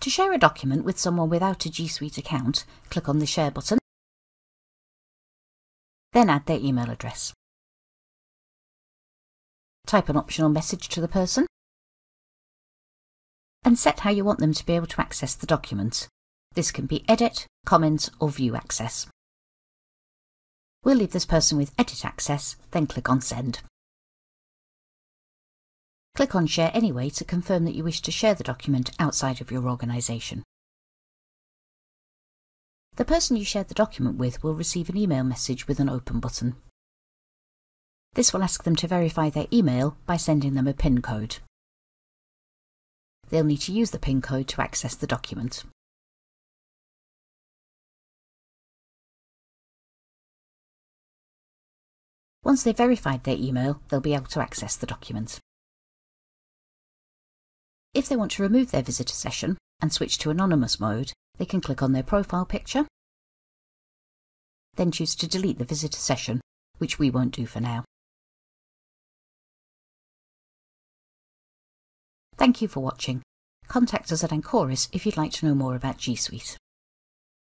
To share a document with someone without a G Suite account, click on the Share button, then add their email address. Type an optional message to the person, and set how you want them to be able to access the document. This can be edit, comment, or view access. We'll leave this person with edit access, then click on Send. Click on Share Anyway to confirm that you wish to share the document outside of your organisation. The person you shared the document with will receive an email message with an Open button. This will ask them to verify their email by sending them a PIN code. They'll need to use the PIN code to access the document. Once they've verified their email, they'll be able to access the document. If they want to remove their visitor session and switch to anonymous mode, they can click on their profile picture, then choose to delete the visitor session, which we won't do for now. Thank you for watching. Contact us at Ancoris if you'd like to know more about G Suite.